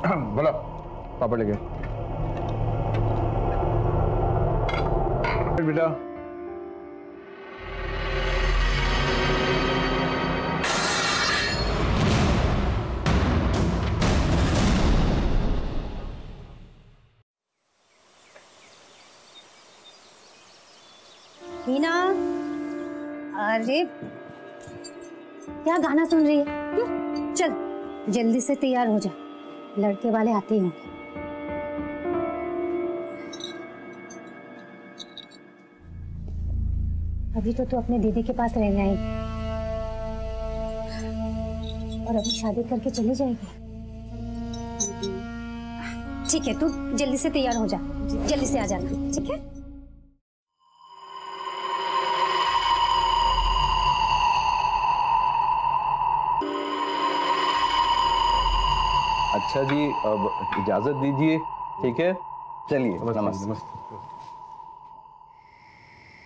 बोला पापड़ लेके बेटा। हीना, अरे क्या गाना सुन रही है? चल जल्दी से तैयार हो जा, लड़के वाले आते ही होंगे। अभी तो तू अपने दीदी के पास रहने आई और अभी शादी करके चली जाएगी। ठीक है, तू जल्दी से तैयार हो जा, जल्दी से आ जाना, ठीक है? अच्छा जी, अब इजाजत दीजिए। ठीक है, चलिए। नमस्ते।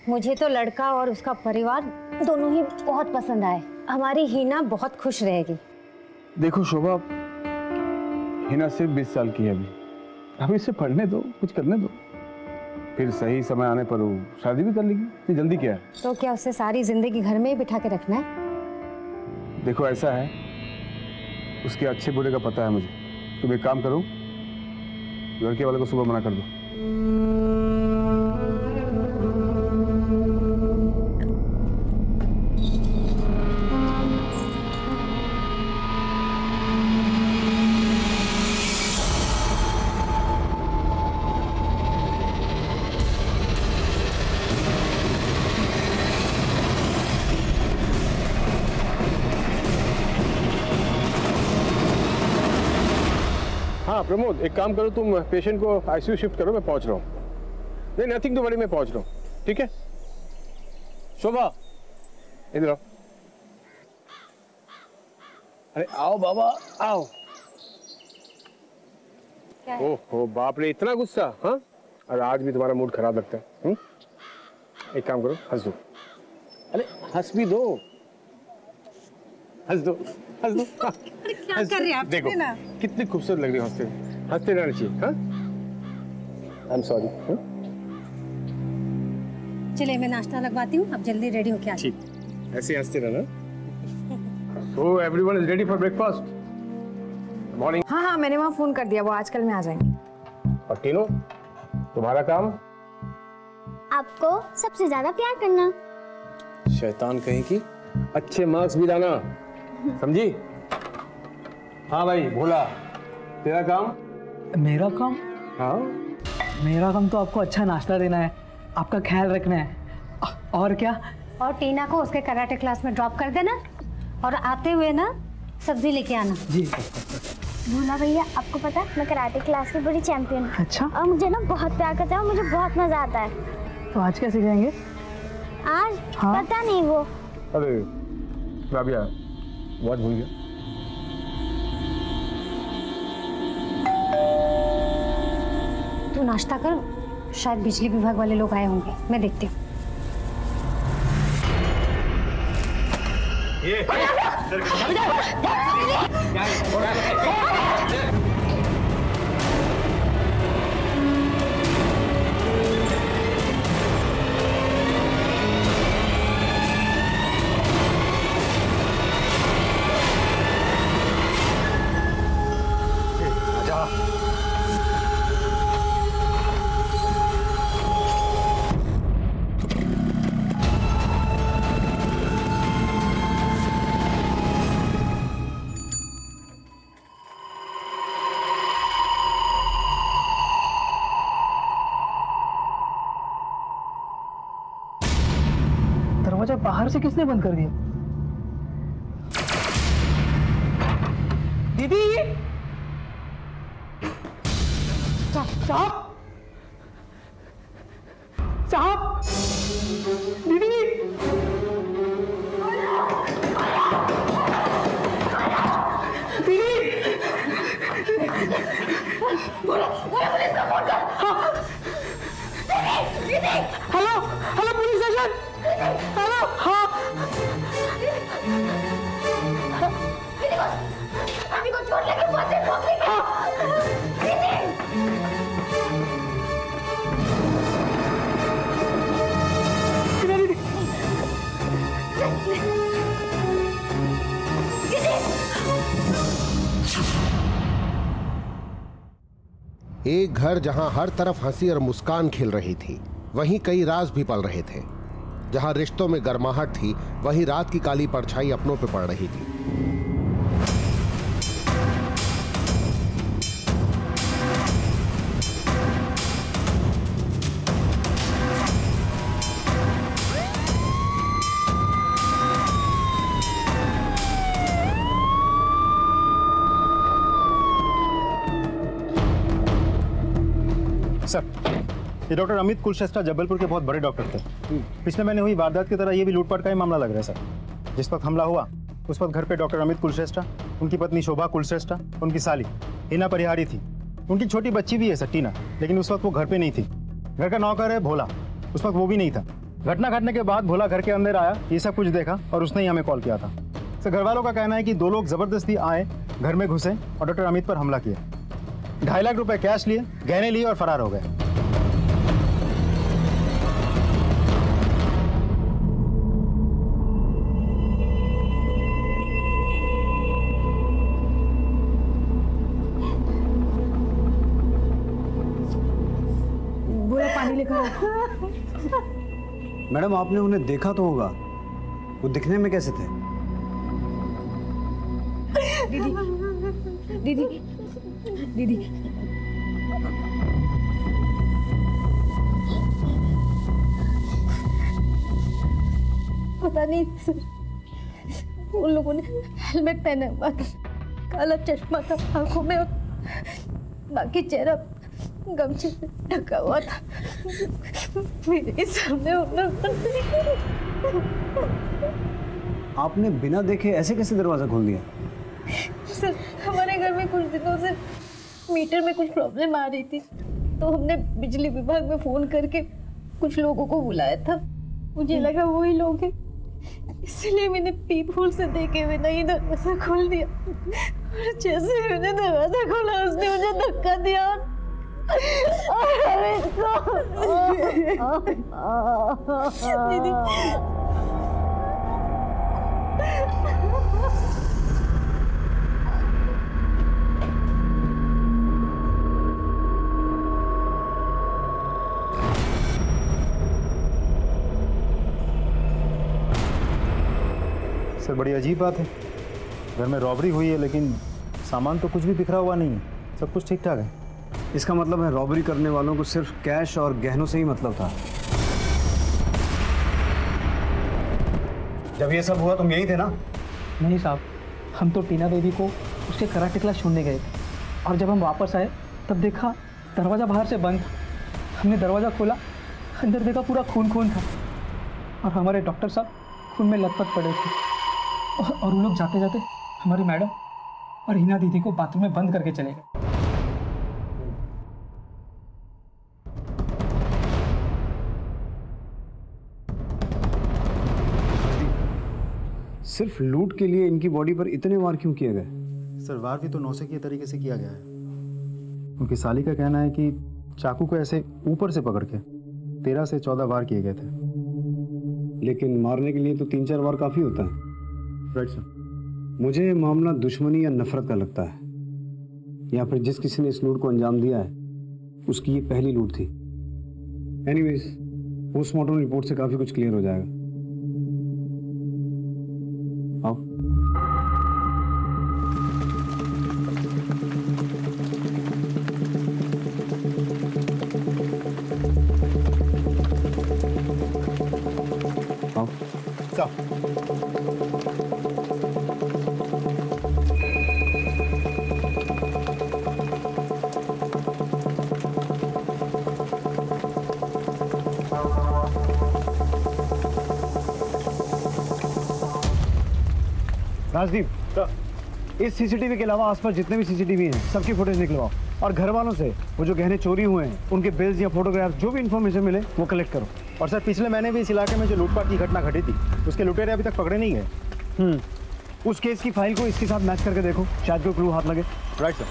मुझे तो लड़का और उसका परिवार दोनों ही बहुत पसंद आए। हमारी हीना बहुत खुश रहेगी। देखो शोभा, हिना सिर्फ 20 साल की है अभी इसे पढ़ने दो, कुछ करने दो, फिर सही समय आने पर वो शादी भी कर लेगी। इतनी जल्दी क्या है? तो क्या उसे सारी जिंदगी घर में ही बिठा के रखना है? देखो ऐसा है, उसके अच्छे बुरे का पता है मुझे। तुम एक काम करो, लड़के वाले को सुबह मना कर दो। हाँ प्रमोद, एक काम करो, तुम पेशेंट को आईसीयू शिफ्ट करो, मैं पहुंच रहा हूँ। नहीं, नथिंग टू वरी, मैं पहुंच रहा हूँ। ठीक है शोभा, इधर आओ। अरे आओ बाबा, आओ। ओहो बाप रे, इतना गुस्सा? हाँ, और आज भी तुम्हारा मूड खराब लगता है। एक काम करो, हंस दो। अरे हंस भी दो, हंस दो, हंस दो। क्या कर रहे हैं आप? देखो कितनी खूबसूरत लग रही हो हंसते हंसते रहना चाहिए। हाँ, आई एम सॉरी। चलिए मैं नाश्ता लगवाती हूँ, अब जल्दी रेडी होके आ जाओ। ठीक, ऐसे हंसते रहना। So everyone is ready for breakfast. Morning. हाँ, मैंने वहाँ फोन कर दिया, वो आजकल में आ जाएंगे। और टीनो, तुम्हारा काम? आपको सबसे ज्यादा प्यार करना। शैतान कहीं की, अच्छे मार्क्स भी लाना, समझी? हाँ भाई भोला, तेरा काम? मेरा काम? हाँ, मेरा काम तो आपको अच्छा नाश्ता देना है, आपका ख्याल रखना है। और क्या? और टीना को उसके कराटे क्लास में ड्रॉप कर देना और आते हुए ना सब्जी लेके आना। जी। भोला भैया, आपको पता है मैं कराटे क्लास की बड़ी चैंपियन हूँ। अच्छा। और मुझे ना बहुत प्यार करता है और मुझे बहुत मजा आता है। तो आज क्या सिखाएंगे? आज? हाँ? पता नहीं वो। अरे राबिया, बहुत भूल गया। तू नाश्ता कर, शायद बिजली विभाग वाले लोग आए होंगे, मैं देखती हूँ। दरवाजा बाहर से किसने बंद कर दिया? दीदी! साहब! साहब! दीदी! दीदी! बोलो पुलिस को फोन कर। Hello hello police station. Hello. हाँ अभी को चोट लगी, बहुत से ठोक लगी। एक घर जहां हर तरफ हंसी और मुस्कान खिल रही थी, वहीं कई राज भी पल रहे थे। जहां रिश्तों में गर्माहट थी, वहीं रात की काली परछाई अपनों पे पड़ रही थी। सर, ये डॉक्टर अमित कुलश्रेष्ठा जबलपुर के बहुत बड़े डॉक्टर थे। पिछले महीने हुई वारदात की तरह ये भी लूटपाट का ही मामला लग रहा है सर। जिस वक्त हमला हुआ उस वक्त घर पे डॉक्टर अमित कुलश्रेष्ठा, उनकी पत्नी शोभा कुलश्रेष्ठा, उनकी साली हिना परिहारी थी। उनकी छोटी बच्ची भी है सर, टीना, लेकिन उस वक्त वो घर पे नहीं थी। घर का नौकर है भोला, उस वक्त वो भी नहीं था। घटना घटने के बाद भोला घर के अंदर आया, ये सब कुछ देखा और उसने ही हमें कॉल किया था। सर, घर वालों का कहना है कि 2 लोग जबरदस्ती आए, घर में घुसे और डॉक्टर अमित पर हमला किया। 2.5 लाख रुपए कैश लिए, गहने लिए और फरार हो गए। बोला पानी लेकर आओ। मैडम, आपने उन्हें देखा तो होगा, वो दिखने में कैसे थे? दीदी दीदी दीदी पता नहीं सर, उन लोगों ने हेलमेट पहना हुआ था, काला चश्मा था आंखों में और बाकी चेहरा गमछे से ढका हुआ था। मेरे सामने आपने बिना देखे ऐसे कैसे दरवाजा खोल दिया? सर, हमारे घर में कुछ दिनों से मीटर में कुछ प्रॉब्लम आ रही थी, तो हमने बिजली विभाग में फोन करके कुछ लोगों को बुलाया था। मुझे लगा वही लोग हैं, इसलिए मैंने पीप होल से देखे हुए नहीं दरवाजा खोल दिया। और जैसे मैंने दरवाजा खोला उसने मुझे धक्का दिया और दीदी सर, बड़ी अजीब बात है, घर में रॉबरी हुई है लेकिन सामान तो कुछ भी बिखरा हुआ नहीं है, सब कुछ ठीक ठाक है। इसका मतलब है रॉबरी करने वालों को सिर्फ कैश और गहनों से ही मतलब था। जब ये सब हुआ तुम यही थे ना? नहीं साहब, हम तो टीना दीदी को उसके कराटे क्लास छोड़ने गए थे, और जब हम वापस आए तब देखा दरवाज़ा बाहर से बंद। हमने दरवाज़ा खोला, अंदर देखा पूरा खून खून था और हमारे डॉक्टर साहब खून में लथपथ पड़े थे। और वो लोग जाते जाते हमारी मैडम और हिना दीदी को बाथरूम में बंद करके चले गए। सिर्फ लूट के लिए इनकी बॉडी पर इतने वार क्यों किए गए? सर, वार भी तो नौसिखिए तरीके से किया गया है। उनकी साली का कहना है कि चाकू को ऐसे ऊपर से पकड़ के 13 से 14 वार किए गए थे। लेकिन मारने के लिए तो 3-4 वार काफ़ी होता है। Right sir. मुझे ये मामला दुश्मनी या नफरत का लगता है, या फिर जिस किसी ने इस लूट को अंजाम दिया है उसकी ये पहली लूट थी। एनीवेज, पोस्टमार्टम रिपोर्ट से काफ़ी कुछ क्लियर हो जाएगा। आओ। राजदीप, इस सीसीटीवी के अलावा आसपास जितने भी सीसीटीवी हैं सबकी फुटेज निकलवाओ, और घर वालों से वो जो गहने चोरी हुए हैं उनके बिल्स या फोटोग्राफ जो भी इन्फॉर्मेशन मिले वो कलेक्ट करो। और सर, पिछले महीने भी इस इलाके में जो लूटपाट की घटना घटी थी उसके लुटेरे अभी तक पकड़े नहीं गए। उस केस की फाइल को इसके साथ मैच करके देखो, शायद कोई क्लू हाथ लगे। Right sir.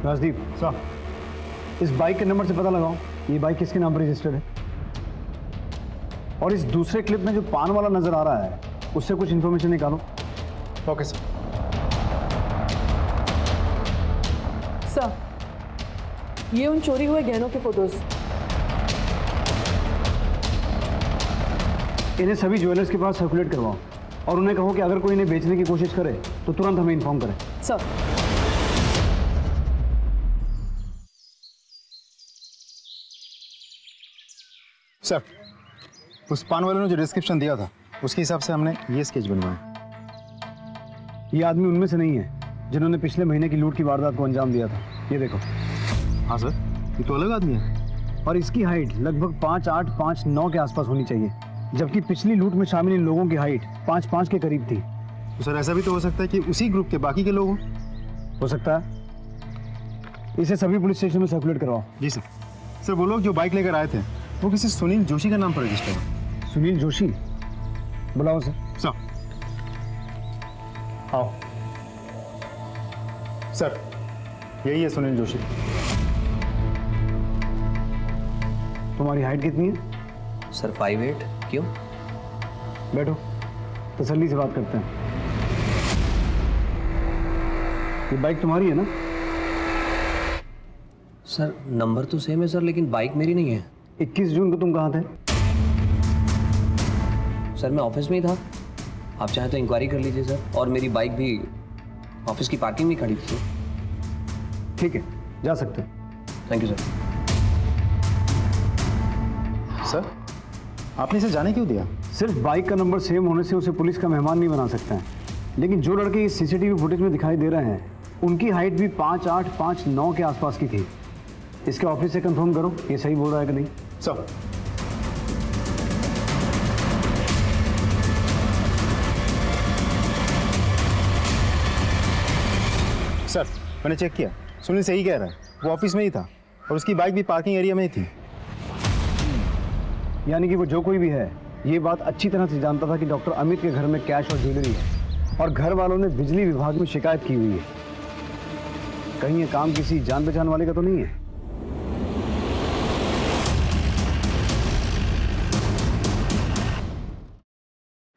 राजदीप सर, इस बाइक के नंबर से पता लगाओ ये बाइक किसके नाम पर रजिस्टर्ड है। और इस दूसरे क्लिप में जो पान वाला नजर आ रहा है उससे कुछ इन्फॉर्मेशन निकालो। Okay sir. सर, ये उन चोरी हुए गहनों के फोटोज। इन्हें सभी ज्वेलर्स के पास सर्कुलेट करवाओ और उन्हें कहो कि अगर कोई इन्हें बेचने की कोशिश करे तो तुरंत हमें इन्फॉर्म करें। सर। सर, उस पान वाले ने जो डिस्क्रिप्शन दिया था उसके हिसाब से हमने ये स्केच बनवाया। ये आदमी उनमें से नहीं है जिन्होंने पिछले महीने की लूट की वारदात को अंजाम दिया था। ये देखो। हाँ सर, ये तो अलग आदमी है। और इसकी हाइट लगभग 5'8", 5'9" के आसपास होनी चाहिए, जबकि पिछली लूट में शामिल इन लोगों की हाइट 5'5" के करीब थी। तो सर ऐसा भी तो हो सकता है कि उसी ग्रुप के बाकी के लोग हो सकता है। इसे सभी पुलिस स्टेशन में सर्कुलेट करवाओ। जी सर। सर, वो लोग जो बाइक लेकर आए थे वो किसी सुनील जोशी का नाम पर रजिस्टर है। सुनील जोशी? बुलाओ सर। सर। आओ। सर, यही है सुनील जोशी। तुम्हारी हाइट कितनी है? सर 5'8". क्यों? बैठो, तसल्ली से बात करते हैं। ये बाइक तुम्हारी है ना? सर नंबर तो सेम है सर, लेकिन बाइक मेरी नहीं है। 21 जून को तुम कहाँ थे? सर मैं ऑफिस में ही था। आप चाहे तो इंक्वायरी कर लीजिए सर। और मेरी बाइक भी ऑफिस की पार्किंग में खड़ी थी। ठीक है, जा सकते हो। Thank you sir. सर, आपने इसे जाने क्यों दिया? सिर्फ बाइक का नंबर सेम होने से उसे पुलिस का मेहमान नहीं बना सकते हैं, लेकिन जो लड़के इस सीसीटीवी फुटेज में दिखाई दे रहे हैं उनकी हाइट भी 5'8", 5'9" के आसपास की थी। इसके ऑफिस से कंफर्म करो ये सही बोल रहा है कि नहीं। सर। सर, मैंने चेक किया, सुनील सही कह रहा है। वो ऑफिस में ही था और उसकी बाइक भी पार्किंग एरिया में ही थी। यानी कि वो जो कोई भी है ये बात अच्छी तरह से जानता था कि डॉक्टर अमित के घर में कैश और ज्वेलरी है और घर वालों ने बिजली विभाग में शिकायत की हुई है। कहीं ये काम किसी जान पहचान वाले का तो नहीं है?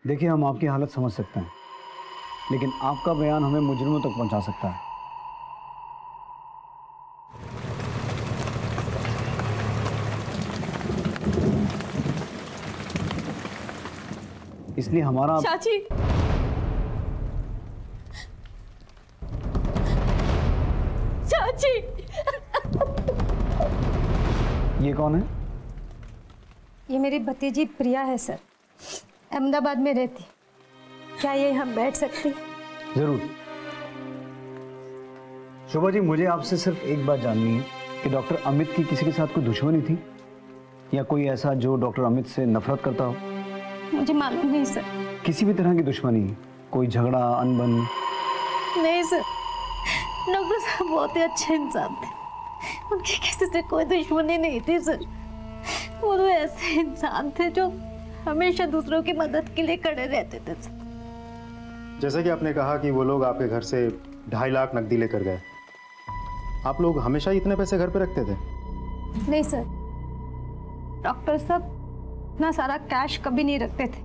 देखिए, हम आपकी हालत समझ सकते हैं, लेकिन आपका बयान हमें मुजरिमों तक पहुंचा सकता है। इसलिए हमारा चाची, चाची, ये कौन है? ये मेरी भतीजी प्रिया है सर, अहमदाबाद में रहती। क्या ये हम बैठ सकते? जरूर। शोभा जी, मुझे आपसे सिर्फ एक बात जाननी है कि डॉक्टर अमित की किसी के साथ कोई दुश्मनी थी या कोई ऐसा जो डॉक्टर अमित से नफरत करता हो? मुझे मालूम नहीं सर। किसी भी तरह की दुश्मनी, कोई झगड़ा, अनबन? नहीं सर, डॉक्टर साहब बहुत ही अच्छे इंसान थे। उनकी किसी से कोई दुश्मनी नहीं थी सर। वो तो ऐसे इंसान थे जो हमेशा दूसरों की मदद के लिए खड़े रहते थे सर। जैसे कि आपने कहा कि वो लोग आपके घर से 2.5 लाख नकदी लेकर गए, आप लोग हमेशा ही इतने पैसे घर पे रखते थे? नहीं सर, डॉक्टर साहब इतना सारा कैश कभी नहीं रखते थे।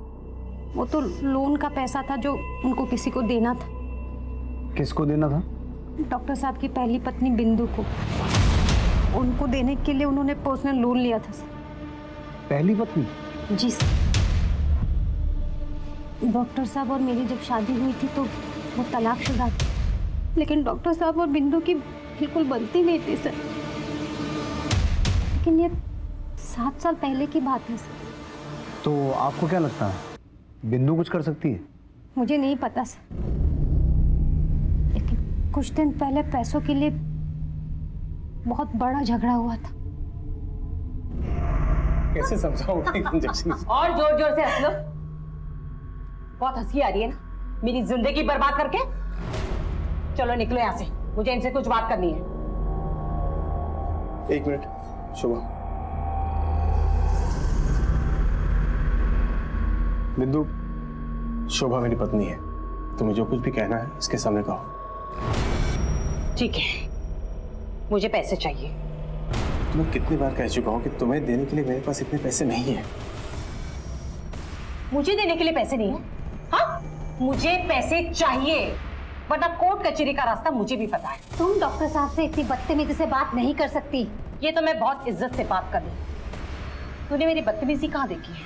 वो तो लोन का पैसा था जो उनको किसी को देना था। किसको देना था? डॉक्टर साहब की पहली पत्नी बिंदु को। उनको देने के लिए उन्होंने पर्सनल लोन लिया था सर। पहली पत्नी? जी सर। डॉक्टर साहब और मेरी जब शादी हुई थी तो वो तलाकशुदा थी, लेकिन डॉक्टर साहब और बिंदु की बिल्कुल बनती नहीं थी सर। लेकिन ये 7 साल पहले की बात है सर। तो आपको क्या लगता है बिंदु कुछ कर सकती है? मुझे नहीं पता सर, लेकिन कुछ दिन पहले पैसों के लिए बहुत बड़ा झगड़ा हुआ था। कैसे समझाऊं इंजेक्शन? और जोर जोर से हंस लो। बहुत हंसी आ रही है ना, मेरी जिंदगी बर्बाद करके। चलो निकलो यहाँ से, मुझे इनसे कुछ बात करनी है। 1 मिनट शोभा। बिंदु, शोभा मेरी पत्नी है। तुम्हें जो कुछ भी कहना है इसके सामने कहो। ठीक है, मुझे पैसे चाहिए। मैं कितनी बार कह चुका हूँ कि तुम्हें देने के लिए मेरे पास इतने पैसे नहीं है। मुझे देने के लिए पैसे नहीं है? हाँ, मुझे पैसे चाहिए, वरना कोर्ट कचहरी का रास्ता मुझे भी पता है। तुम डॉक्टर साहब से इतनी बदतमीजी से बात नहीं कर सकती। ये तो मैं बहुत इज्जत से बात कर रही हूँ। तूने मेरी बदतमीजी कहाँ देखी है?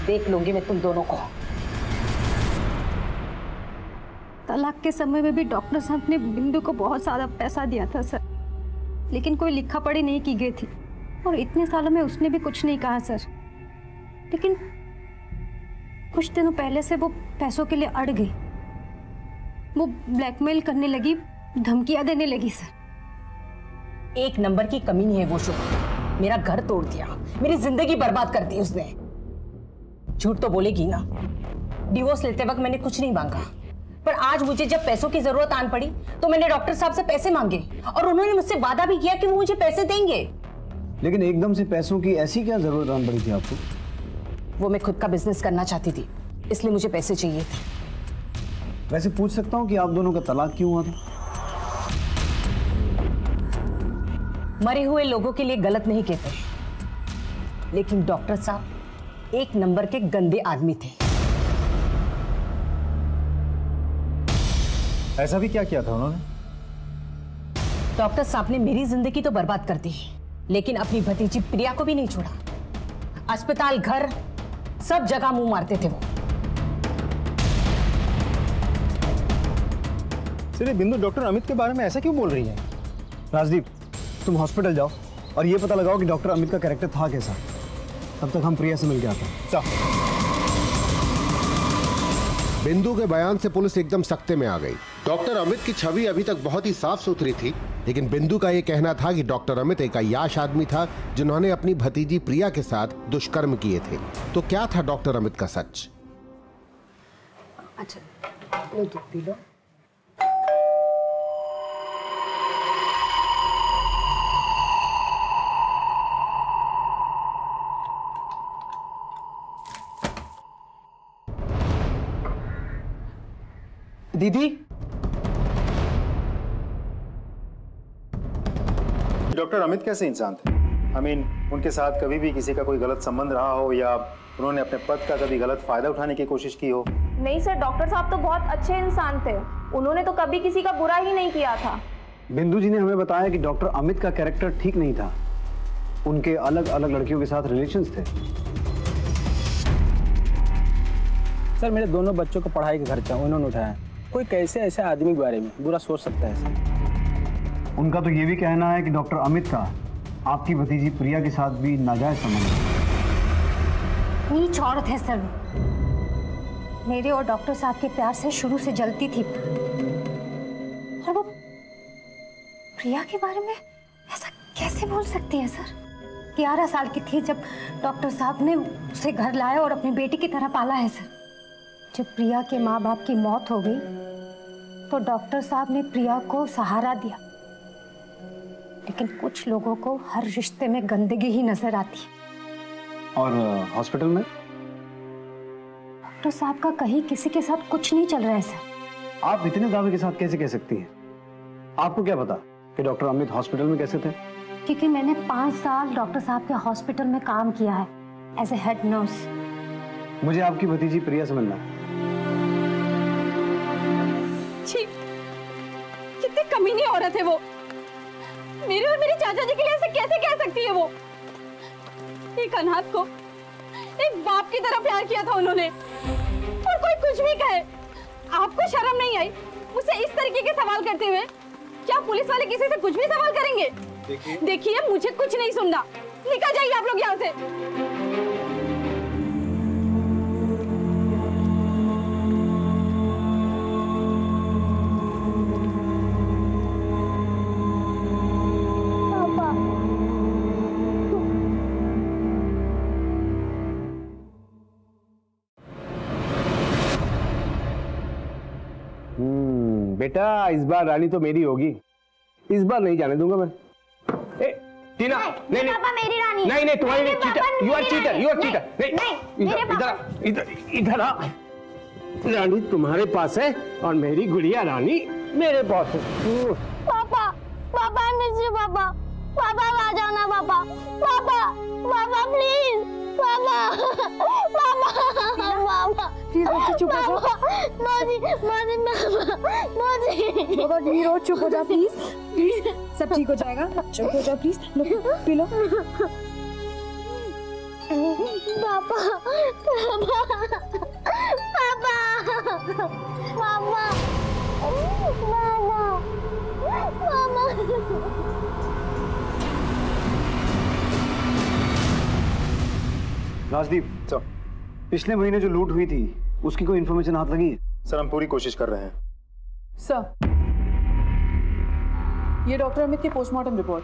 देख लूंगी मैं तुम दोनों को। तलाक के समय में भी डॉक्टर साहब ने बिंदु को बहुत सारा पैसा दिया था सर, लेकिन कोई लिखा पढ़ी नहीं की गई थी और इतने सालों में उसने भी कुछ नहीं कहा सर। लेकिन कुछ दिनों पहले से वो पैसों के लिए अड़ गई। वो ब्लैकमेल करने लगी, धमकियां देने लगी सर। एक नंबर की कमी नहीं है वो शुभ। मेरा घर तोड़ दिया, मेरी जिंदगी बर्बाद कर दी उसने। झूठ तो बोलेगी ना। डिवोर्स लेते वक्त मैंने कुछ नहीं मांगा, पर आज मुझे जब पैसों की जरूरत आन पड़ी तो मैंने डॉक्टर साहब से पैसे मांगे और उन्होंने मुझसे वादा भी किया कि वो मुझे पैसे देंगे। लेकिन एकदम से पैसों की ऐसी क्या जरूरत आन पड़ी थी आपको? वो मैं खुद का बिजनेस करना चाहती थी, इसलिए मुझे पैसे चाहिए थे। वैसे पूछ सकता हूँ कि आप दोनों का तलाक क्यों हुआ था? मरे हुए लोगों के लिए गलत नहीं कहते, लेकिन डॉक्टर साहब एक नंबर के गंदे आदमी थे। ऐसा भी क्या किया था उन्होंने? डॉक्टर साहब ने मेरी जिंदगी तो बर्बाद कर दी, लेकिन अपनी भतीजी प्रिया को भी नहीं छोड़ा। अस्पताल, घर, सब जगह मुंह मारते थे वो। सिर्फ बिंदु डॉक्टर अमित के बारे में ऐसा क्यों बोल रही है? राजदीप, तुम हॉस्पिटल जाओ और ये पता लगाओ कि डॉक्टर अमित का कैरेक्टर था कैसा। तब तक हम प्रिया से मिल के आते हैं। बिंदु के बयान से पुलिस एकदम सख्ते में आ गई। डॉक्टर अमित की छवि अभी तक बहुत ही साफ सुथरी थी, लेकिन बिंदु का यह कहना था कि डॉक्टर अमित एक अय्याश आदमी था जिन्होंने अपनी भतीजी प्रिया के साथ दुष्कर्म किए थे। तो क्या था डॉक्टर अमित का सच? अच्छा, लो दूध पी लो। दीदी, डॉक्टर अमित कैसे इंसान थे? उनके साथ कभी भी किसी का कोई गलत संबंध रहा हो या उन्होंने अपने पद का कभी गलत फायदा उठाने की कोशिश की हो? नहीं सर, डॉक्टर साहब तो बहुत अच्छे इंसान थे। उन्होंने तो कभी किसी का बुरा ही नहीं किया था। बिंदु जी ने हमें बताया कि डॉक्टर अमित का कैरेक्टर ठीक नहीं था। उनके अलग अलग लड़कियों के साथ रिलेशंस थे। सर मेरे दोनों बच्चों को पढ़ाई का खर्चा उन्होंने उठाया। कोई कैसे ऐसे आदमी के बारे में बुरा सोच सकता है सर? उनका तो ये भी कहना है कि डॉक्टर अमित का आपकी भतीजी प्रिया के साथ भी नाजायज संबंध है। नीच औरत है सर। मेरे और डॉक्टर साहब के प्यार से शुरू से जलती थी, और वो प्रिया के बारे में ऐसा कैसे बोल सकती है सर? 11 साल की थी जब डॉक्टर साहब ने उसे घर लाया और अपनी बेटी की तरह पाला है सर। जब प्रिया के माँ बाप की मौत हो गई तो डॉक्टर साहब ने प्रिया को सहारा दिया, लेकिन कुछ लोगों को हर रिश्ते में गंदगी ही नजर आती है। और हॉस्पिटल में डॉक्टर साहब का कहीं किसी के साथ कुछ नहीं चल रहा है सर। आप इतने दावे के साथ कैसे कह सकती हैं? आपको क्या पता कि डॉक्टर अमित हॉस्पिटल में कैसे थे? क्योंकि मैंने 5 साल डॉक्टर साहब के हॉस्पिटल में काम किया है एज ए हेड नर्स। मुझे आपकी भतीजी प्रिया से मिलना है। कितनी कमीनी औरत है वो। मेरे और मेरे चाचा जी के लिए ऐसे कैसे कह सकती है वो? एक अनाथ को एक बाप की तरह प्यार किया था उन्होंने, और कोई कुछ भी कहे। आपको शर्म नहीं आई मुझसे इस तरीके के सवाल करते हुए? क्या पुलिस वाले किसी से कुछ भी सवाल करेंगे? देखिए मुझे कुछ नहीं सुनना, निकल जाइए आप लोग यहाँ से। बेटा इस बार रानी तो मेरी होगी, इस बार नहीं जाने दूंगा मैं। ए, टीना, नहीं नहीं पापा मेरी रानी नहीं नहीं तुम्हारी cheater, you are cheater, you are cheater. नहीं इधर इधर आ। रानी तुम्हारे पास है और मेरी गुड़िया रानी मेरे पास है। पापा पापा मिस यू पापा। पापा आ जाओ ना पापा। पापा पापा प्लीज पापा। पापा पापा प्लीज बच्चे चुप हो जाओ। मौजी मौजी मौजी बाबा नीरो चुप हो जाओ प्लीज प्लीज, सब ठीक हो जाएगा, चुप हो जाओ प्लीज, लो पी लो। पापा पापा पापा पापा राजदीप सर, पिछले महीने जो लूट हुई थी उसकी कोई इन्फॉर्मेशन हाथ लगी है? सर हम पूरी कोशिश कर रहे हैं। सर, ये डॉक्टर अमित की postmortem report.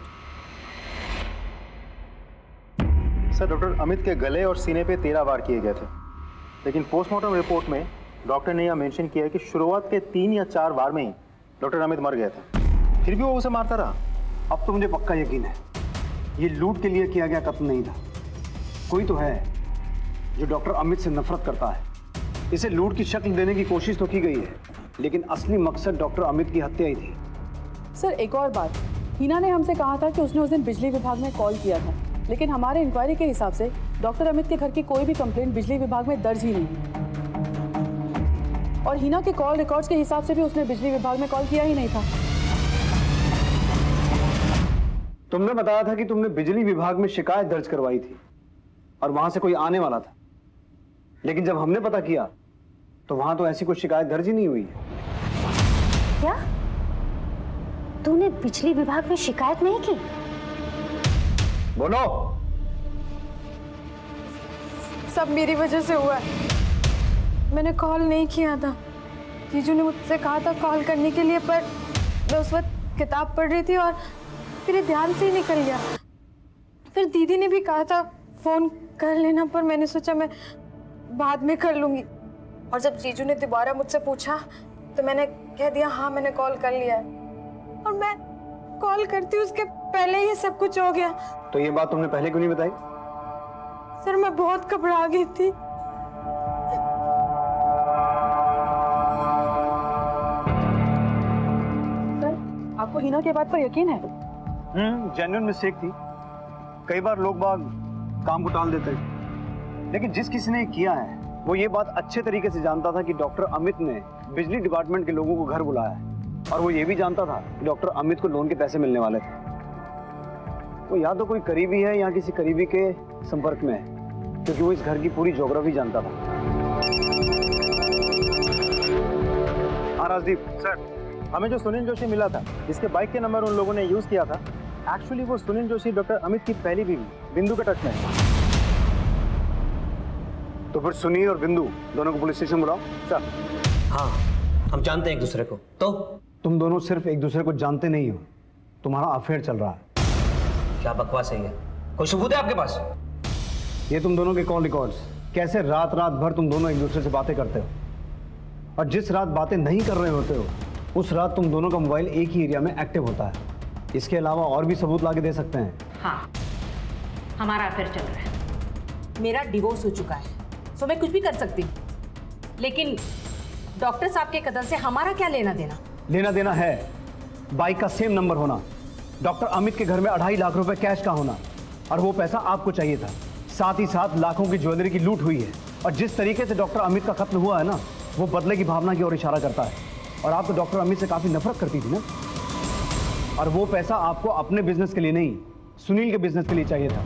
Sir doctor Amit के गले और सीने पे 13 वार किए गए थे, लेकिन पोस्टमार्टम रिपोर्ट में डॉक्टर ने यह मेंशन किया है कि शुरुआत के 3 या 4 वार में ही डॉक्टर अमित मर गए थे, फिर भी वो उसे मारता रहा। अब तो मुझे पक्का यकीन है ये लूट के लिए किया गया कत्ल नहीं था। कोई तो है जो डॉक्टर अमित से नफरत करता है। इसे लूट की शक्ल देने की कोशिश तो की गई है, लेकिन असली मकसद डॉक्टर अमित की हत्या ही थी। सर एक और बात, हिना ने हमसे कहा था कि उसने उस दिन बिजली विभाग में कॉल किया था, लेकिन हमारे इंक्वायरी के हिसाब से डॉक्टर अमित के घर की कोई भी कंप्लेंट बिजली विभाग में दर्ज ही नहीं है। और हिना के कॉल रिकॉर्ड्स के हिसाब से भी उसने बिजली विभाग में कॉल किया ही नहीं था। तुमने बताया था कि तुमने बिजली विभाग में शिकायत दर्ज करवाई थी और वहां से कोई आने वाला था, लेकिन जब हमने पता किया तो वहां तो ऐसी कोई शिकायत दर्ज ही नहीं हुई है। क्या तूने बिजली विभाग में शिकायत नहीं की? बोलो। सब मेरी वजह से हुआ है। मैंने कॉल नहीं किया था, जीजू ने मुझसे कहा था कॉल करने के लिए, पर मैं उस वक्त किताब पढ़ रही थी और मेरे ध्यान से ही निकल गया। फिर दीदी ने भी कहा था फोन कर लेना, पर मैंने सोचा मैं बाद में कर लूंगी। और जब जीजू ने दोबारा मुझसे पूछा तो मैंने कह दिया हाँ मैंने कॉल कर लिया है। और मैं कॉल करती उसके पहले ही सब कुछ हो गया। तो ये बात तुमने पहले क्यों नहीं बताई? सर मैं बहुत घबरा गई थी। सर आपको हिना के बात पर यकीन है? जेन्युइन मिस्टेक थी। कई बार लोग बाग काम को टाल देते हैं, लेकिन जिस किसी ने किया है वो ये बात अच्छे तरीके से जानता था कि डॉक्टर अमित ने बिजली डिपार्टमेंट के लोगों को घर बुलाया है, और वो ये भी जानता था कि डॉक्टर अमित को लोन के पैसे मिलने वाले थे। वो या तो कोई करीबी है या किसी करीबी के संपर्क में है, क्योंकि वो इस घर की पूरी ज्योग्राफी जानता था। हाँ राजदीप सर, हमें जो सुनील जोशी मिला था, जिसके बाइक के नंबर उन लोगों ने यूज किया था, एक्चुअली वो सुनील जोशी डॉक्टर अमित की पहली बीवी बिंदु के टच में है। तो फिर सुनील और बिंदु दोनों को पुलिस स्टेशन बुलाओ। सर हाँ, हम जानते हैं एक दूसरे को। तो तुम दोनों सिर्फ एक दूसरे को जानते नहीं हो, तुम्हारा अफेयर चल रहा है। क्या बकवास है ये? कोई सबूत है आपके पास? ये तुम दोनों के कॉल रिकॉर्ड्स, कैसे रात रात भर तुम दोनों एक दूसरे से बातें करते हो, और जिस रात बातें नहीं कर रहे होते हो उस रात तुम दोनों का मोबाइल एक ही एरिया में एक्टिव होता है। इसके अलावा और भी सबूत लाके दे सकते हैं। हाँ, हमारा अफेयर चल रहा है। मेरा डिवोर्स हो चुका है, तो मैं कुछ भी कर सकती हूँ, लेकिन डॉक्टर साहब के कत्ल से हमारा क्या लेना देना? लेना देना है बाइक का सेम नंबर होना, डॉक्टर अमित के घर में 2.5 लाख रुपए कैश का होना, और वो पैसा आपको चाहिए था। साथ ही साथ लाखों की ज्वेलरी की लूट हुई है, और जिस तरीके से डॉक्टर अमित का कत्ल हुआ है ना, वो बदले की भावना की ओर इशारा करता है। और आप तो डॉक्टर अमित से काफी नफरत करती थी ना, और वो पैसा आपको अपने बिजनेस के लिए नहीं, सुनील के बिजनेस के लिए चाहिए था।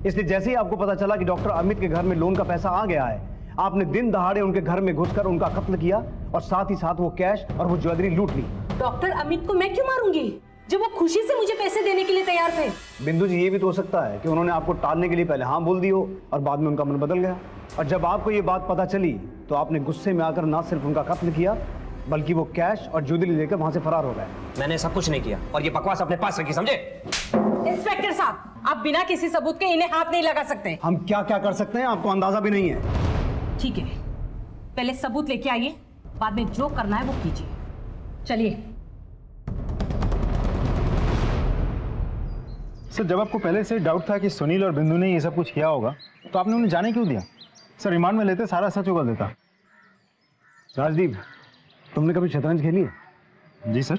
इसलिए जैसे ही आपको पता चला कि डॉक्टर अमित के घर में लोन का पैसा आ गया है, आपने दिन दहाड़े उनके घर में घुसकर उनका कत्ल किया, और साथ ही साथ वो कैश और वो ज्वेलरी लूट ली। डॉक्टर अमित को मैं क्यों मारूंगी जब वो खुशी से मुझे पैसे देने के लिए तैयार थे? बिंदु जी, ये भी तो हो सकता है कि उन्होंने आपको टालने के लिए पहले हाँ बोल दी हो और बाद में उनका मन बदल गया, और जब आपको ये बात पता चली तो आपने गुस्से में आकर ना सिर्फ उनका कत्ल किया, बल्कि वो कैश और ज्वेलरी लेकर वहां से फरार हो गए। मैंने सब कुछ नहीं किया, और ये बकवास अपने पास रखी, समझे? इंस्पेक्टर साहब, आप बिना किसी सबूत के इन्हें हाथ नहीं लगा सकते। हम क्या क्या कर सकते हैं आपको अंदाजा भी नहीं है। ठीक है, पहले सबूत लेके आइए, बाद में जो करना है वो कीजिए। चलिए। सर, जब आपको पहले से डाउट था कि सुनील और बिंदु ने ये सब कुछ किया होगा, तो आपने उन्हें जाने क्यों दिया? सर, रिमांड में लेते सारा सच उगल देता। राजदीप, तुमने कभी शतरंज खेली है? जी सर।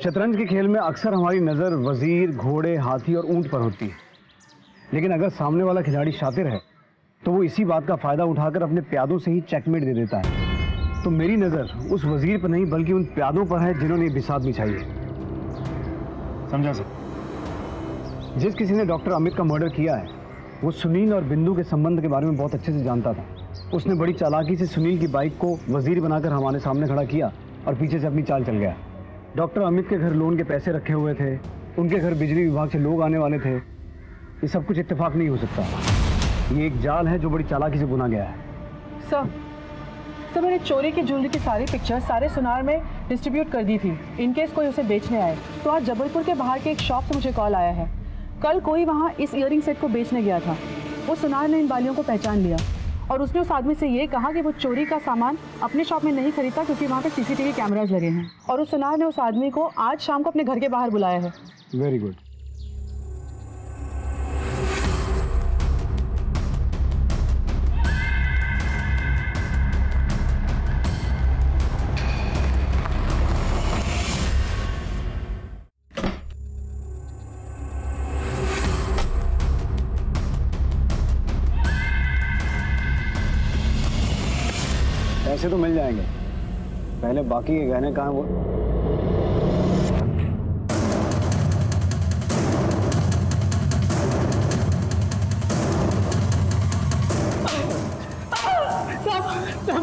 शतरंज के खेल में अक्सर हमारी नज़र वजीर, घोड़े, हाथी और ऊंट पर होती है, लेकिन अगर सामने वाला खिलाड़ी शातिर है तो वो इसी बात का फायदा उठाकर अपने प्यादों से ही चेकमेट दे देता है। तो मेरी नज़र उस वजीर पर नहीं बल्कि उन प्यादों पर है जिन्होंने बिसात बिछाई है। समझा सर? जिस किसी ने डॉक्टर अमित का मर्डर किया है वो सुनील और बिंदु के संबंध के बारे में बहुत अच्छे से जानता था। उसने बड़ी चालाकी से सुनील की बाइक को वजीर बनाकर हमारे सामने खड़ा किया और पीछे से अपनी चाल चल गया। डॉक्टर अमित के घर लोन के पैसे रखे हुए थे, उनके घर बिजली विभाग से लोग आने वाले थे। ये सब कुछ इत्तेफाक नहीं हो सकता, ये एक जाल है जो बड़ी चालाकी से बुना गया है। सर मैंने चोरी की ज्वेलरी की सारी पिक्चर्स सारे सुनार में डिस्ट्रीब्यूट कर दी थी इनकेस कोई उसे बेचने आए। तो आज जबलपुर के बाहर के एक शॉप से मुझे कॉल आया है, कल कोई वहाँ इस ईयरिंग सेट को बेचने गया था। वो सुनार ने इन बालियों को पहचान लिया और उसने उस आदमी से ये कहा कि वो चोरी का सामान अपने शॉप में नहीं खरीदता क्योंकि वहाँ पे CCTV कैमराज लगे हैं। और उस सुनार ने उस आदमी को आज शाम को अपने घर के बाहर बुलाया है। Very good. पैसे तो मिल जाएंगे, पहले बाकी के गहने कहाँ वो।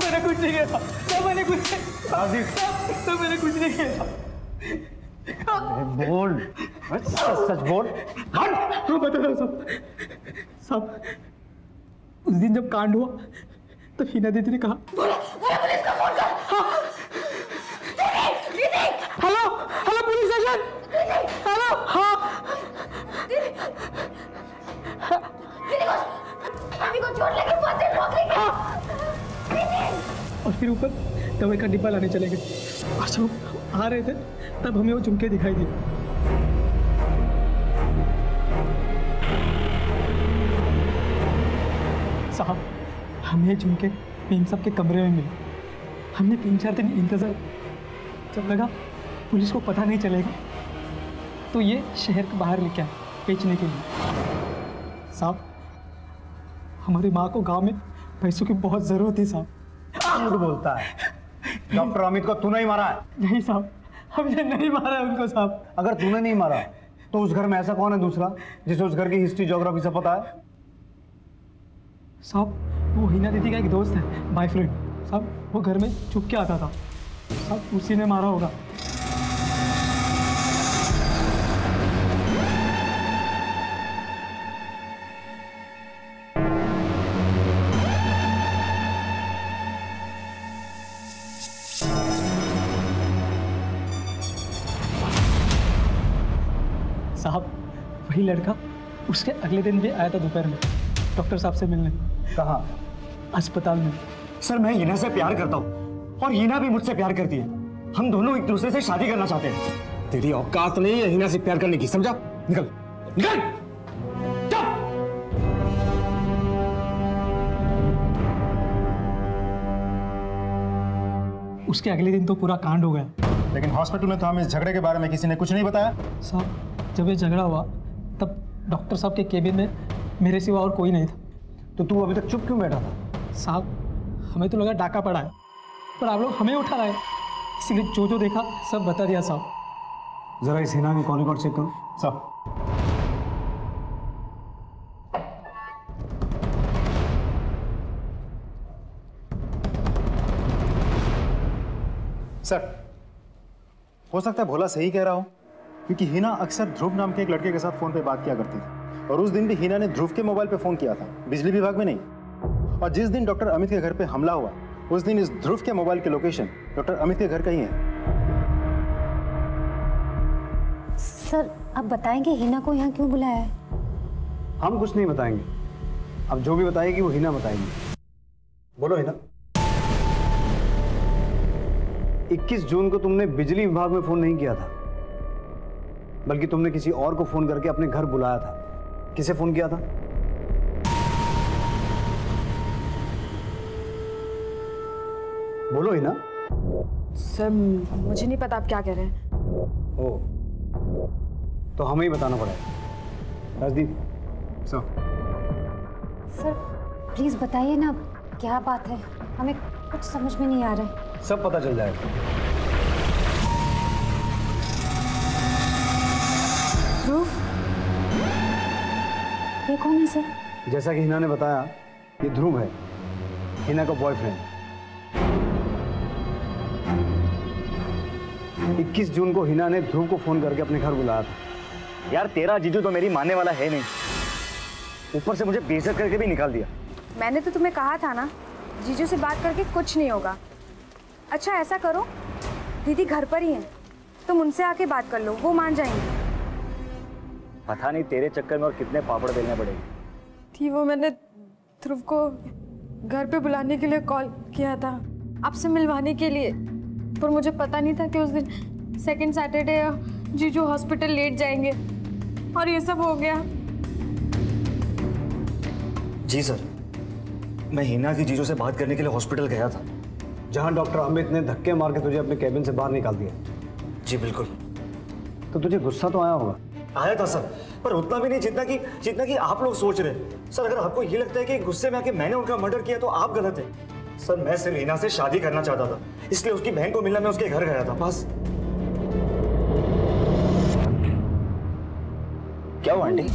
मैंने कुछ नहीं किया, मैंने कुछ नहीं किया। बोल, सच बोल। बता रहा हूँ सब। उस दिन जब कांड हुआ तो हिना दीदी ने कहा पुलिस को फोन कर। Hello police station. हेलो। हाँ को चोट लगी, बस ठोक लेंगे। और फिर ऊपर दवाई का डिब्बा लाने चले गए और जब आ रहे थे तब हमें वो झुमके दिखाई दी। साहब हमें झुमके इन सब के कमरे में मिले। हमने 3-4 दिन इंतजार, जब लगा पुलिस को पता नहीं चलेगा तो ये शहर के बाहर लेके आए बेचने के लिए। साहब हमारी माँ को गांव में पैसों की बहुत ज़रूरत थी साहब। झूठ बोलता है, डॉक्टर अमित को तूने ही मारा है? नहीं साहब, हमने नहीं मारा है उनको साहब। अगर तूने नहीं मारा तो उस घर में ऐसा कौन है दूसरा जिसे उस घर की हिस्ट्री ज्योग्राफी से पता है? साहब वो हिना दीदी का एक दोस्त है, बॉयफ्रेंड साहब, वो घर में छुप के आता था साहब, उसी ने मारा होगा। साहब वही लड़का उसके अगले दिन भी आया था दोपहर में डॉक्टर साहब से मिलने। कहाँ? अस्पताल में। सर मैं हिना से प्यार करता हूँ और हिना भी मुझसे प्यार करती है। हम दोनों एक दूसरे से शादी करना चाहते हैं। तेरी औकात नहीं है हिना से प्यार करने की, समझा? निकल निकल। उसके अगले दिन तो पूरा कांड हो गया। लेकिन हॉस्पिटल में तो हमें इस झगड़े के बारे में किसी ने कुछ नहीं बताया। साहब जब ये झगड़ा हुआ तब डॉक्टर साहब के केबिन में मेरे सिवा और कोई नहीं था। तो तू अभी तक चुप क्यों बैठा था? साहब हमें तो लगा डाका पड़ा है, पर आप लोग हमें उठा रहे, इसलिए जो देखा सब बता दिया साहब। जरा इस हिना की कॉल रिकॉर्ड चेक करो। साहब सर, हो सकता है भोला सही कह रहा हो, क्योंकि हिना अक्सर ध्रुव नाम के एक लड़के के साथ फोन पे बात किया करती थी और उस दिन भी हिना ने ध्रुव के मोबाइल पे फोन किया था, बिजली विभाग में नहीं। और जिस दिन डॉक्टर अमित के घर पे हमला हुआ उस दिन इस ध्रुव के मोबाइल की लोकेशन डॉक्टर अमित के घर का ही है। सर आप बताएंगे हिना को यहाँ क्यों बुलाया है? हम कुछ नहीं बताएंगे, अब जो भी बताएगी वो हिना बताएगी। बोलो हिना। 21 जून को तुमने बिजली विभाग में फोन नहीं किया था, बल्कि तुमने किसी और को फोन करके अपने घर बुलाया था। किसे फोन किया था? बोलो हिना। सर मुझे नहीं पता आप क्या कह रहे हैं। ओ, तो हमें ही बताना पड़ेगा। राजदीप सर प्लीज बताइए ना, क्या बात है, हमें कुछ समझ में नहीं आ रहा है। सब पता चल जाएगा। ध्रुव, ये कौन है सर? जैसा कि हिना ने बताया, ये ध्रुव है, हिना का बॉयफ्रेंड। 21 जून को हिना ने ध्रुव को फोन करके अपने घर बुलाया था। यार तेरा जीजू तो मेरी मानने वाला है नहीं, ऊपर से मुझे बेइज्जत करके भी निकाल दिया। मैंने तो तुम्हें कहा था ना, जीजू से बात करके कुछ नहीं होगा। अच्छा ऐसा करो, दीदी घर पर ही हैं, तुम उनसे आके बात कर लो, वो मान जाएंगे। पता नहीं तेरे चक्कर में और कितने पापड़ बेलने पड़ेंगे। थी वो, मैंने ध्रुव को घर पे बुलाने के लिए कॉल किया था, आपसे मिलवाने के लिए, पर मुझे पता नहीं था कि उस दिन सेकंड सैटरडे जीजू हॉस्पिटल लेट जाएंगे और ये सब हो गया। जी सर, मैं हिना की जीजू से बात करने के लिए हॉस्पिटल गया था, जहां डॉक्टर अमित ने धक्के मार के तुझे अपने कैबिन से बाहर निकाल दिया। जी बिल्कुल। तो तुझे गुस्सा तो आया होगा? आया था सर, पर उतना भी नहीं जितना कि आप लोग सोच रहे हैं। सर अगर आपको ये लगता है कि गुस्से में आके मैंने उनका मर्डर किया तो आप गलत है। सर मैं सिर्फ हिना से शादी करना चाहता था, इसलिए उसकी बहन को मिलना मैं उसके घर गया था, बस। क्या हुआ आंटी?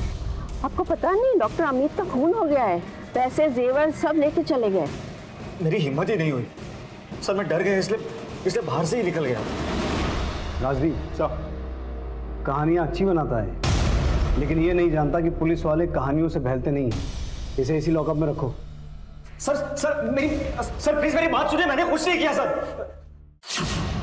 आपको पता नहीं, डॉक्टर अमित का खून हो गया है, पैसे जेवर सब लेके चले गए। मेरी हिम्मत ही नहीं हुई सर, मैं डर गया, इसलिए बाहर से ही निकल गया। राजदीप सर, कहानियां अच्छी बनाता है, लेकिन ये नहीं जानता कि पुलिस वाले कहानियों से बहलते नहीं हैं। इसे इसी लॉकअप में रखो। सर प्लीज मेरी बात सुनिए, मैंने कुछ नहीं किया सर।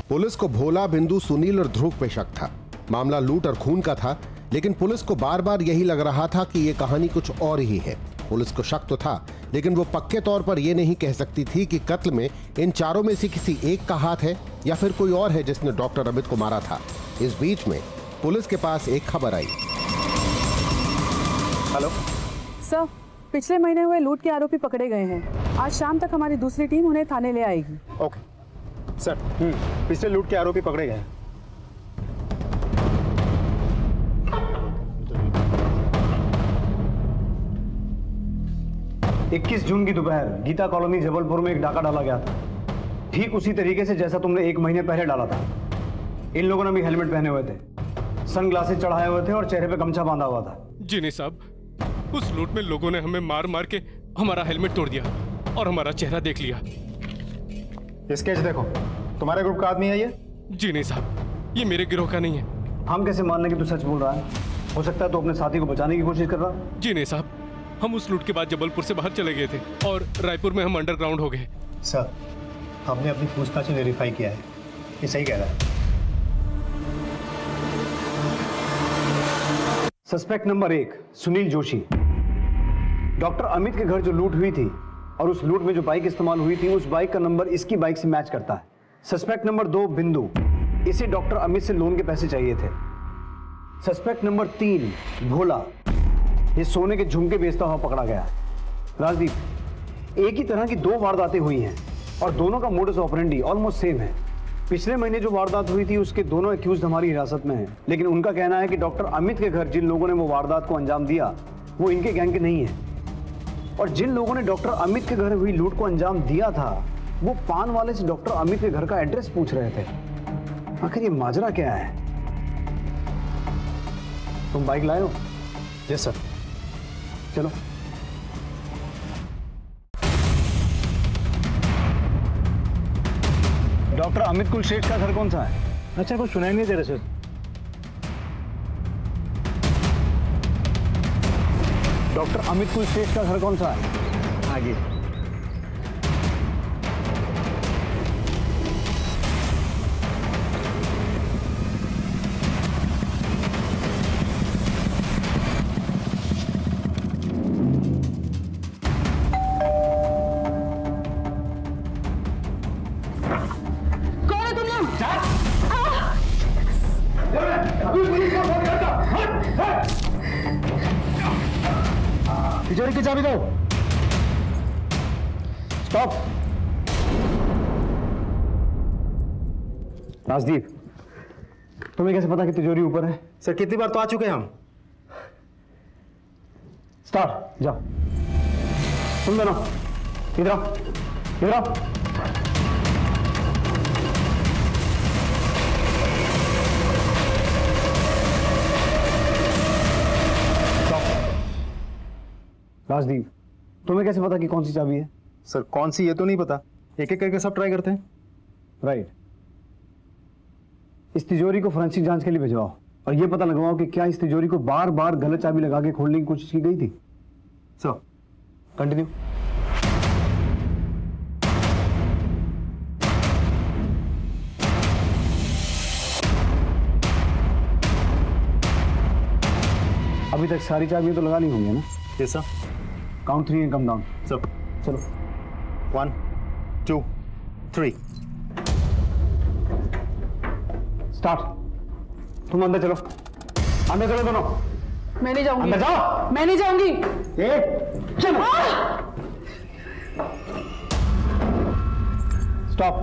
पुलिस को भोला, बिंदु, सुनील और ध्रुव पे शक था। मामला लूट और खून का था, लेकिन पुलिस को बार बार यही लग रहा था कि ये कहानी कुछ और ही है। पुलिस को शक तो था, लेकिन वो पक्के तौर पर यह नहीं कह सकती थी कि कत्ल में इन चारों में से किसी एक का हाथ है या फिर कोई और है जिसने डॉक्टर अमित को मारा था। इस बीच में पुलिस के पास एक खबर आई। हेलो सर, पिछले महीने हुए लूट के आरोपी पकड़े गए हैं। आज शाम तक हमारी दूसरी टीम उन्हें थाने ले आएगी। ओके सर, पिछले लूट के आरोपी पकड़े गए हैं। 21 जून की दोपहर गीता कॉलोनी जबलपुर में एक डाका डाला गया था, ठीक उसी तरीके से जैसा तुमने 1 महीने पहले डाला था। इन लोगों ने भी हेलमेट पहने हुए थे, सनग्लासेस चढ़ाए हुए थे और चेहरे पे गमछा बांधा हुआ था। जी नहीं साहब, उस लूट में लोगों ने हमें मार मार के हमारा हेलमेट तोड़ दिया और हमारा चेहरा देख लिया। स्केच देखो, तुम्हारे ग्रुप का आदमी है ये? जी नहीं साहब, ये मेरे गिरोह का नहीं है। हम कैसे मानने कि तू सच बोल रहा है? हो सकता है तो अपने साथी को बचाने की कोशिश कर रहा। जी नहीं साहब, हम उस लूट के बाद जबलपुर से बाहर चले गए थे और रायपुर में हम अंडरग्राउंड हो गए। सर, हमने अपनी पूछताछ में वेरीफाई किया है, ये सही कह रहा है। Suspect number 1 Sunil Joshi. Doctor Amit के घर जो लूट हुई थी और उस लूट में जो बाइक इस्तेमाल हुई थी, उस बाइक का नंबर इसकी बाइक से मैच करता है। सस्पेक्ट नंबर 2 बिंदु, इसे डॉक्टर अमित से लोन के पैसे चाहिए थे। सस्पेक्ट नंबर 3 भोला, ये सोने के झुमके बेचता हुआ पकड़ा गया। राजदीप, एक ही तरह की 2 वारदातें हुई हैं और दोनों का मोडस ऑपरेंडी ऑलमोस्ट सेम है। पिछले महीने जो वारदात हुई थी उसके दोनों एक्यूज्ड हमारी हिरासत में हैं, लेकिन उनका कहना है कि डॉक्टर अमित के घर जिन लोगों ने वो वारदात को अंजाम दिया वो इनके गैंग के नहीं है, और जिन लोगों ने डॉक्टर अमित के घर हुई लूट को अंजाम दिया था वो पान वाले से डॉक्टर अमित के घर का एड्रेस पूछ रहे थे। आखिर ये माजरा क्या है? तुम बाइक लाए हो? Yes sir. चलो। डॉक्टर अमित कुलश्रेष्ठ का घर कौन सा है? अच्छा, कुछ सुनाई नहीं दे रहा सर। डॉक्टर अमित कुलश्रेष्ठ का घर कौन सा है? आगे। तिजोरी की चाबी दो। स्टॉप। राजदीप, तुम्हें कैसे पता कि तिजोरी ऊपर है? सर कितनी बार तो आ चुके हैं हम। स्टार्ट, जाओ। तुम दोनों इधर आओ, इधर आओ। राजदीप, तुम्हें कैसे पता कि कौन सी चाबी है? सर कौन सी ये तो नहीं पता, एक एक करके सब ट्राई करते हैं। राइट। इस तिजोरी को फोरेंसिक जांच के लिए भिजवाओ और ये पता लगवाओ कि क्या इस तिजोरी को बार बार गलत चाबी लगा के खोलने की कोशिश की गई थी। So continue. अभी तक सारी चाबियां तो लगा ली होंगी ना? Yes sir. Count 3 and come down. Sir चलो 1 2 3 स्टार्ट। तुम अंदर चलो, अंदर चलो दोनों। मैं नहीं जाऊंगी। अंदर जाओ। मैं नहीं जाऊंगी। चलो। Stop.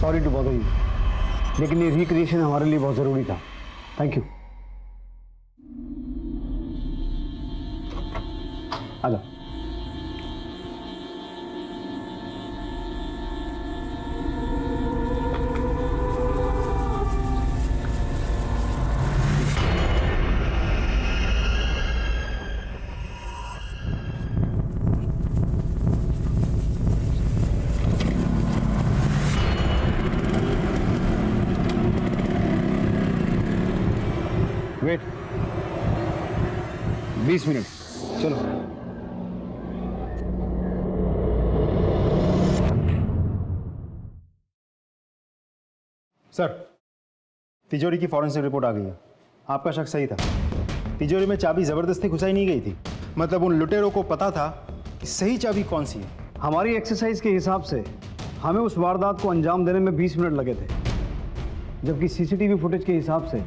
Sorry to bother you, लेकिन ये रिक्रिएशन हमारे लिए बहुत जरूरी था। Thank you. आ जाओ। Wait 20 minute. चलो। सर तिजोरी की फॉरेंसिक रिपोर्ट आ गई है। आपका शक सही था, तिजोरी में चाबी जबरदस्ती घुसाई नहीं गई थी। मतलब उन लुटेरों को पता था कि सही चाबी कौन सी है। हमारी एक्सरसाइज के हिसाब से हमें उस वारदात को अंजाम देने में 20 मिनट लगे थे, जबकि सीसीटीवी फुटेज के हिसाब से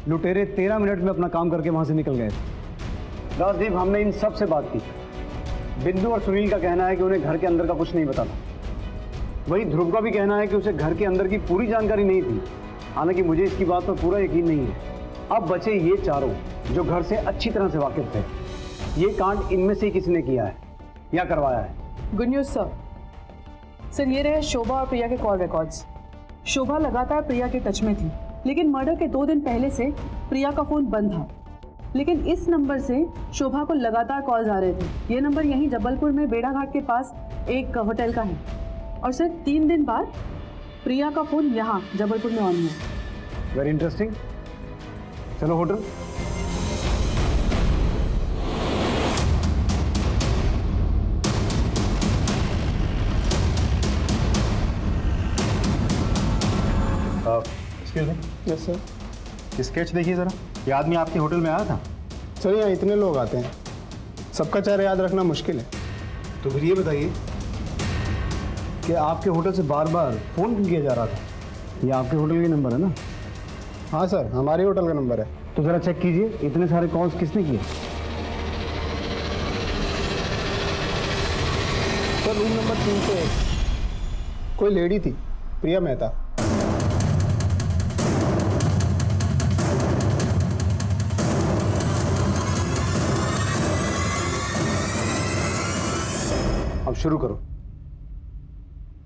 लुटेरे 13 मिनट में अपना काम करके वहां से निकल गए थे। राजदीप, हमने इन सब से बात की। बिंदु और सुनील का कहना है कि उन्हें घर के अंदर का कुछ नहीं पता था। वही ध्रुव का भी कहना है कि उसे घर के अंदर की पूरी जानकारी नहीं थी। हालांकि मुझे इसकी बात पर पूरा यकीन नहीं है। अब बचे ये चारों जो घर से अच्छी तरह से वाकिफ थे। ये कांड इनमें से किसी ने किया है या करवाया है। Good news sir. सर ये रहे शोभा और प्रिया के कॉल रिकॉर्ड्स। शोभा लगातार प्रिया के टच में थी, लेकिन मर्डर के 2 दिन पहले से प्रिया का फोन बंद था। लेकिन इस नंबर से शोभा को लगातार कॉल्स आ रहे थे। ये नंबर यहीं जबलपुर में बेड़ा घाट के पास एक होटल का है। और सर 3 दिन बाद प्रिया का फोन यहाँ जबलपुर में ऑन हुआ। Very interesting. चलो hotel. Excuse me. Yes sir. Sketch देखिए जरा, ये आदमी आपके होटल में आया था? सर यहाँ इतने लोग आते हैं, सबका चेहरा याद रखना मुश्किल है। तो फिर ये बताइए कि आपके होटल से बार बार फोन क्यों किया जा रहा था? ये आपके होटल का नंबर है ना? हाँ सर, हमारे होटल का नंबर है। तो जरा चेक कीजिए इतने सारे कॉल्स किसने किए। सर रूम नंबर 301 कोई लेडी थी, प्रिया मेहता। अब शुरू करो,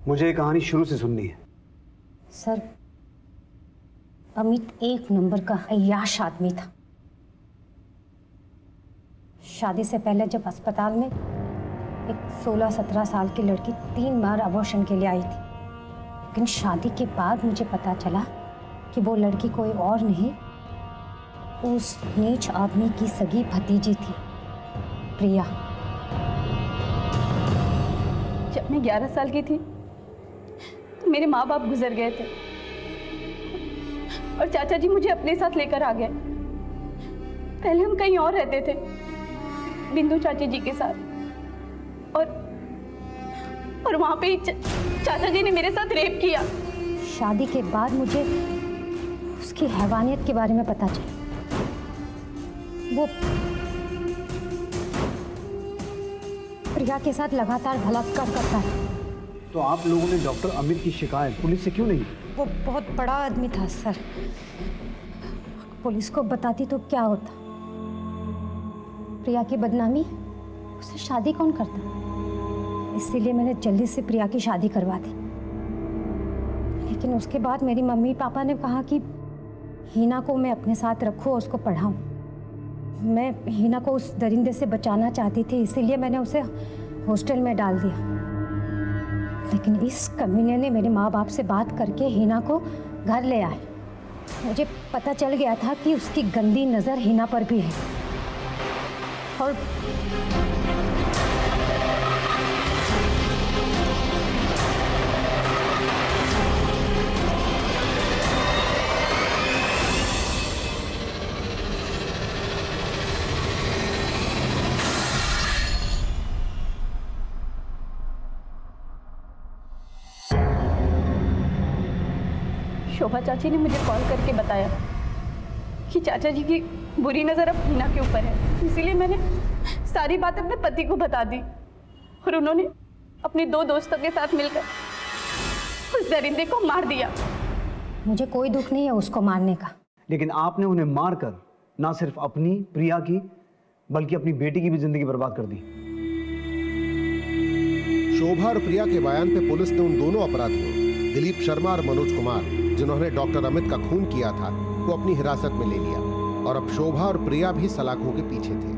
मुझे ये कहानी शुरू से सुननी है। सर अमित 1 नंबर का अय्याश आदमी था। शादी से पहले जब अस्पताल में एक 16-17 साल की लड़की 3 बार अबॉर्शन के लिए आई थी, लेकिन शादी के बाद मुझे पता चला कि वो लड़की कोई और नहीं, उस नीच आदमी की सगी भतीजी थी, प्रिया। जब मैं 11 साल की थी तो मेरे माँ बाप गुजर गए थे और चाचा जी मुझे अपने साथ लेकर आ गए। पहले हम कहीं और रहते थे, बिंदु चाची जी के साथ, और वहां पे चाचा जी ने मेरे साथ रेप किया। शादी के बाद मुझे उसकी हैवानियत के बारे में पता चला। वो प्रिया के साथ लगातार बलात्कार करता है, तो आप लोगों ने डॉक्टर अमित की शिकायत पुलिस से क्यों नहीं? वो बहुत बड़ा आदमी था सर, पुलिस को बताती तो क्या होता। प्रिया की बदनामी, उससे शादी कौन करता, इसीलिए मैंने जल्दी से प्रिया की शादी करवा दी। लेकिन उसके बाद मेरी मम्मी पापा ने कहा कि हीना को मैं अपने साथ रखूं और उसको पढ़ाऊं। मैं हीना को उस दरिंदे से बचाना चाहती थी, इसीलिए मैंने उसे हॉस्टल में डाल दिया। लेकिन इस कमीने ने मेरे माँ बाप से बात करके हीना को घर ले आए। मुझे पता चल गया था कि उसकी गंदी नज़र हीना पर भी है। और शोभा चाची ने मुझे कॉल करके बताया कि चाचा जी की बुरी नज़र अब हीना के ऊपर है, इसीलिए मैंने सारी बात अपने पति को बता दी और उन्होंने अपनी 2 दोस्तों के साथ मिलकर उस दरिंदे को मार दिया। मुझे कोई दुख नहीं है उसको मारने का, लेकिन आपने उन्हें मारकर ना सिर्फ अपनी प्रिया की बल्कि अपनी बेटी की भी जिंदगी बर्बाद कर दी। शोभा और प्रिया के बयान पे पुलिस ने उन दोनों अपराधियों दिलीप शर्मा और मनोज कुमार, जिन्होंने डॉक्टर अमित का खून किया था, को अपनी हिरासत में ले लिया और अब शोभा और प्रिया भी सलाखों के पीछे थे।